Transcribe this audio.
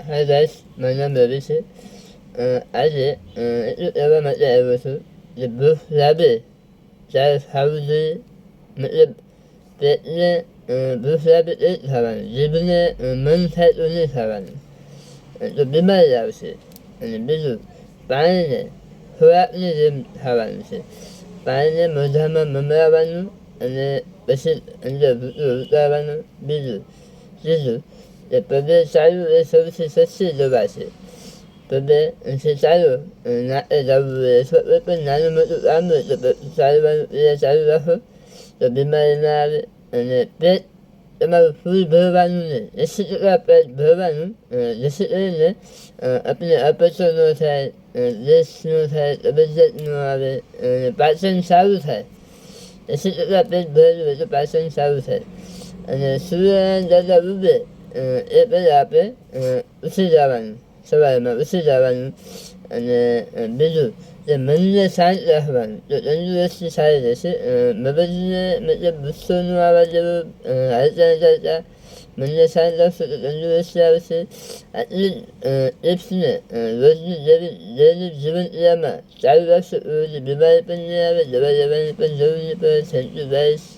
Hi guys, my name is Ravi છે. આજે એટલું કહેવા માટે આવ્યો છું કે ભૂખ લાગે ત્યારે ખાવું જોઈએ. મતલબ પેટને ભૂખ લાગે તે જ ખાવાનું, જીભને મન થાય તો નહીં ખાવાનું, તો બીમારી આવશે. અને બીજું, પાણીને ખોરાકની જેમ ખાવાનું છે. પાણીને મોઢામાં મમરાવવાનું અને પછી અંદર ઉતારવાનું. ત્રીજું કે પગે ચાલવું એ સૌથી સસ્તી દવા છે. પગે ચાલો નાકે જવું જોઈએ, કોઈ પણ નાનું મોટું કામ હોય તો ચાલવાનું ચાલુ રાખો તો બીમારી ના આવે. અને પેટ તમારું ફૂલ ભરવાનું નહીં, 80% પેટ ભરવાનું, જેથી કરીને આપણે અપચો ન થાય, ગેસ ન થાય, કબજિયાત ન આવે અને પાચન સારું થાય. 80% પેટ ભરેલું હોય તો પાચન સારું થાય. અને સૂર્ય દાદા ઉગે એ પહેલાં આપણે ઉઠી જવાનું, સવારમાં ઉઠી જવાનું. અને બીજું કે મનને શાંત રાખવાનું, તો તંદુરસ્તી સારી રહેશે. મગજને મતલબ ગુસ્સો ન આવવા જેવું, હાલતા ચાલતા મનને શાંત રાખશો તો તંદુરસ્તી આવશે. આટલી ટિપ્સને રોજની દૈનિક જીવનક્રિયામાં ચાલુ રાખશો તો બીમારી પણ નહીં આવે, દવા લેવાની પણ જરૂર નહીં પડે. Thank you guys.